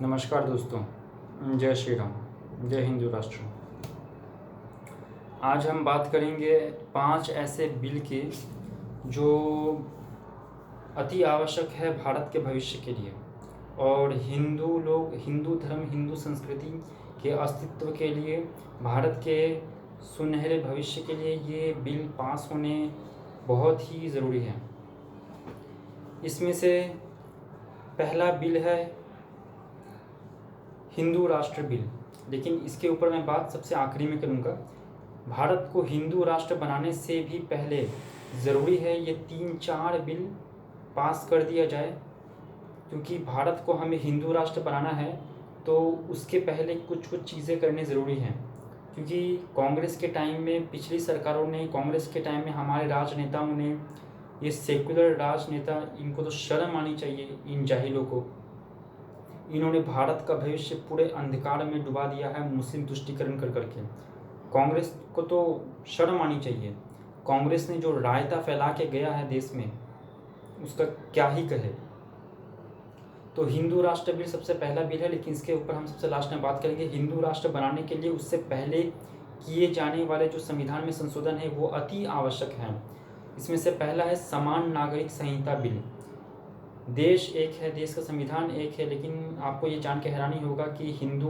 नमस्कार दोस्तों, जय श्री राम, जय हिंदू राष्ट्र। आज हम बात करेंगे 5 ऐसे बिल की जो अति आवश्यक है भारत के भविष्य के लिए और हिंदू लोग, हिंदू धर्म, हिंदू संस्कृति के अस्तित्व के लिए, भारत के सुनहरे भविष्य के लिए ये बिल पास होने बहुत ही ज़रूरी है। इसमें से पहला बिल है हिंदू राष्ट्र बिल, लेकिन इसके ऊपर मैं बात सबसे आखिरी में करूँगा। भारत को हिंदू राष्ट्र बनाने से भी पहले ज़रूरी है ये 3-4 बिल पास कर दिया जाए, क्योंकि भारत को हमें हिंदू राष्ट्र बनाना है तो उसके पहले कुछ कुछ चीज़ें करनी ज़रूरी हैं। क्योंकि कांग्रेस के टाइम में, पिछली सरकारों ने, कांग्रेस के टाइम में हमारे राजनेताओं ने, ये सेकुलर राजनेता, इनको तो शर्म आनी चाहिए इन जाहिलों को। इन्होंने भारत का भविष्य पूरे अंधकार में डुबा दिया है मुस्लिम तुष्टीकरण कर करके। कांग्रेस को तो शर्म आनी चाहिए। कांग्रेस ने जो रायता फैला के गया है देश में, उसका क्या ही कहे। तो हिंदू राष्ट्र बिल सबसे पहला बिल है, लेकिन इसके ऊपर हम सबसे लास्ट में बात करेंगे। हिंदू राष्ट्र बनाने के लिए उससे पहले किए जाने वाले जो संविधान में संशोधन है वो अति आवश्यक हैं। इसमें से पहला है समान नागरिक संहिता बिल। देश एक है, देश का संविधान एक है, लेकिन आपको ये जान के हैरानी होगा कि हिंदू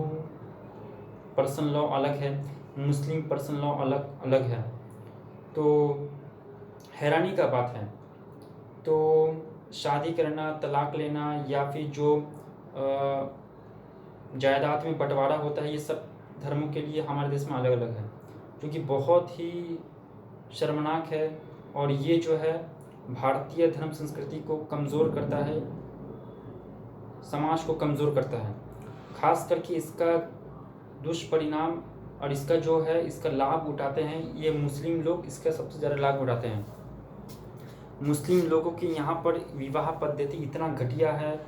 पर्सन लॉ अलग है, मुस्लिम पर्सन लॉ अलग अलग है। तो हैरानी का बात है। तो शादी करना, तलाक लेना या फिर जो जायदाद में बंटवारा होता है, ये सब धर्मों के लिए हमारे देश में अलग अलग है, जो कि बहुत ही शर्मनाक है। और ये जो है भारतीय धर्म संस्कृति को कमज़ोर करता है, समाज को कमज़ोर करता है। खास करके इसका दुष्परिणाम और इसका जो है, इसका लाभ उठाते हैं ये मुस्लिम लोग, इसका सबसे ज़्यादा लाभ उठाते हैं। मुस्लिम लोगों की यहाँ पर विवाह पद्धति इतना घटिया है,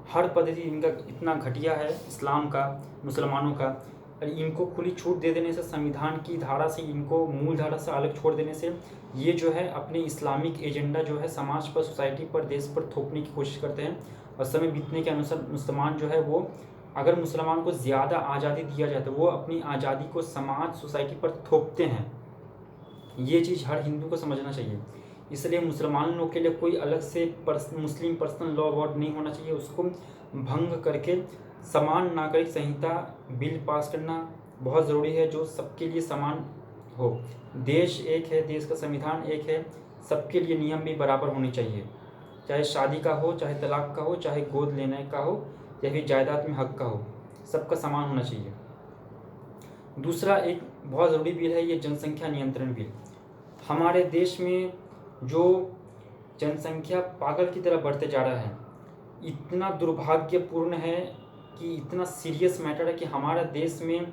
हर पद्धति इनका इतना घटिया है, इस्लाम का, मुसलमानों का। और इनको खुली छूट दे देने से, संविधान की धारा से इनको मूल धारा से अलग छोड़ देने से, ये जो है अपने इस्लामिक एजेंडा जो है समाज पर, सोसाइटी पर, देश पर थोपने की कोशिश करते हैं। और समय बीतने के अनुसार मुसलमान जो है वो, अगर मुसलमान को ज़्यादा आज़ादी दिया जाए तो वो अपनी आज़ादी को समाज, सोसाइटी पर थोपते हैं। ये चीज़ हर हिंदू को समझना चाहिए। इसलिए मुसलमानों के लिए कोई अलग से मुस्लिम पर्सनल लॉ वर्ड नहीं होना चाहिए। उसको भंग करके समान नागरिक संहिता बिल पास करना बहुत ज़रूरी है, जो सबके लिए समान हो। देश एक है, देश का संविधान एक है, सबके लिए नियम भी बराबर होने चाहिए। चाहे शादी का हो, चाहे तलाक का हो, चाहे गोद लेने का हो, या फिर जायदाद में हक का हो, सबका समान होना चाहिए। दूसरा एक बहुत ज़रूरी बिल है ये जनसंख्या नियंत्रण बिल। हमारे देश में जो जनसंख्या पागल की तरह बढ़ते जा रहा है, इतना दुर्भाग्यपूर्ण है कि इतना सीरियस मैटर है कि हमारे देश में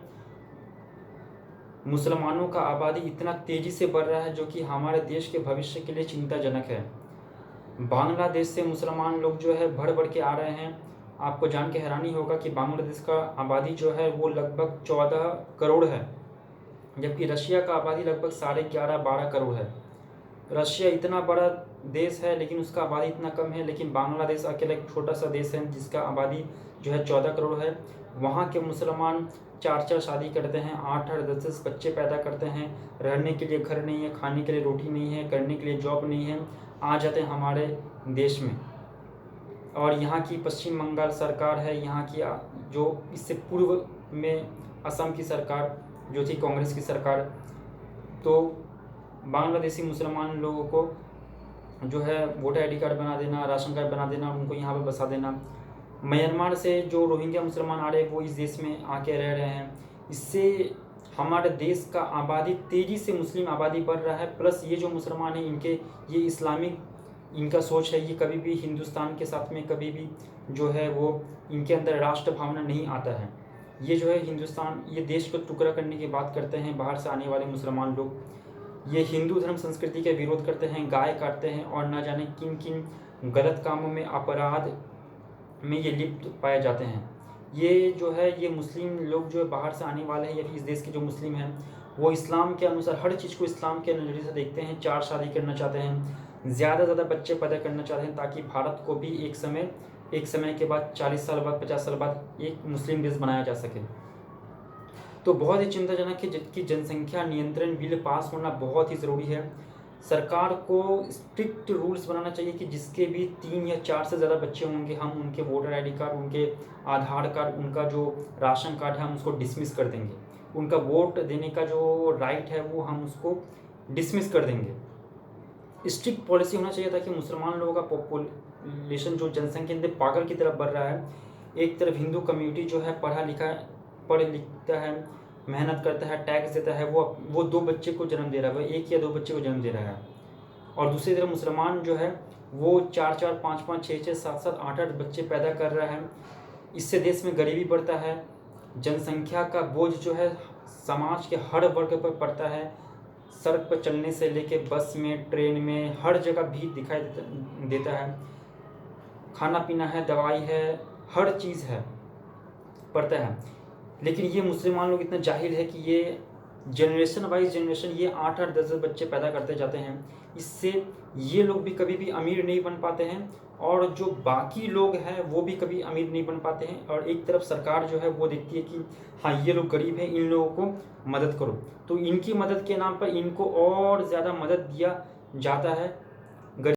मुसलमानों का आबादी इतना तेज़ी से बढ़ रहा है, जो कि हमारे देश के भविष्य के लिए चिंताजनक है। बांग्लादेश से मुसलमान लोग जो है बढ़ बढ़ के आ रहे हैं। आपको जान के हैरानी होगा कि बांग्लादेश का आबादी जो है वो लगभग 14 करोड़ है, जबकि रशिया का आबादी लगभग 11.5-12 करोड़ है। रशिया इतना बड़ा देश है लेकिन उसका आबादी इतना कम है, लेकिन बांग्लादेश अकेला एक छोटा सा देश है जिसका आबादी जो है 14 करोड़ है। वहाँ के मुसलमान 4-4 शादी करते हैं, 8-8, 10-10 बच्चे पैदा करते हैं। रहने के लिए घर नहीं है, खाने के लिए रोटी नहीं है, करने के लिए जॉब नहीं है, आ जाते हैं हमारे देश में। और यहाँ की पश्चिम बंगाल सरकार है, यहाँ की जो इससे पूर्व में असम की सरकार जो थी कांग्रेस की सरकार, तो बांग्लादेशी मुसलमान लोगों को जो है वोटर आईडी कार्ड बना देना, राशन कार्ड बना देना, उनको यहाँ पर बसा देना। म्यांमार से जो रोहिंग्या मुसलमान आ रहे हैं वो इस देश में आके रह रहे हैं। इससे हमारे देश का आबादी तेज़ी से, मुस्लिम आबादी बढ़ रहा है। प्लस ये जो मुसलमान हैं, इनके ये इस्लामिक इनका सोच है, ये कभी भी हिंदुस्तान के साथ में कभी भी जो है वो इनके अंदर राष्ट्र भावना नहीं आता है। ये जो है हिंदुस्तान, ये देश को टुकड़ा करने की बात करते हैं बाहर से आने वाले मुसलमान लोग। ये हिंदू धर्म संस्कृति का विरोध करते हैं, गाय काटते हैं और न जाने किन किन गलत कामों में, अपराध में ये लिप्त पाए जाते हैं। ये जो है ये मुस्लिम लोग जो है बाहर से आने वाले हैं या फिर इस देश के जो मुस्लिम हैं, वो इस्लाम के अनुसार हर चीज़ को इस्लाम के नज़रिए से देखते हैं। 4 शादी करना चाहते हैं, ज़्यादा से ज़्यादा बच्चे पैदा करना चाहते हैं, ताकि भारत को भी एक समय एक समय के बाद 40 साल बाद 50 साल बाद एक मुस्लिम देश बनाया जा सके। तो बहुत ही चिंताजनक है जबकि जनसंख्या नियंत्रण बिल पास होना बहुत ही ज़रूरी है। सरकार को स्ट्रिक्ट रूल्स बनाना चाहिए कि जिसके भी 3 या 4 से ज़्यादा बच्चे होंगे हम उनके वोटर आईडी कार्ड, उनके आधार कार्ड, उनका जो राशन कार्ड है हम उसको डिसमिस कर देंगे। उनका वोट देने का जो राइट है वो हम उसको डिसमिस कर देंगे। स्ट्रिक्ट पॉलिसी होना चाहिए ताकि मुसलमान लोगों का पॉपुलेशन जो जनसंख्या इंदे पागल की तरफ बढ़ रहा है। एक तरफ हिंदू कम्युनिटी जो है पढ़ लिखता है, मेहनत करता है, टैक्स देता है, वो 2 बच्चे को जन्म दे रहा है, वह 1 या 2 बच्चे को जन्म दे रहा है। और दूसरी तरफ मुसलमान जो है वो 4-4, 5-5, 6-6, 7-7, 8-8 बच्चे पैदा कर रहा है। इससे देश में गरीबी बढ़ता है, जनसंख्या का बोझ जो है समाज के हर वर्ग पर पड़ता है। सड़क पर चलने से लेके बस में, ट्रेन में, हर जगह भीड़ दिखाई देता है। खाना पीना है, दवाई है, हर चीज़ है, पड़ता है। लेकिन ये मुसलमान लोग इतना जाहिल है कि ये जनरेशन वाइज जनरेशन ये 8-8, 10-10 बच्चे पैदा करते जाते हैं। इससे ये लोग भी कभी भी अमीर नहीं बन पाते हैं और जो बाकी लोग हैं वो भी कभी अमीर नहीं बन पाते हैं। और एक तरफ सरकार जो है वो देखती है कि हाँ ये लोग गरीब हैं, इन लोगों को मदद करो, तो इनकी मदद के नाम पर इनको और ज़्यादा मदद दिया जाता है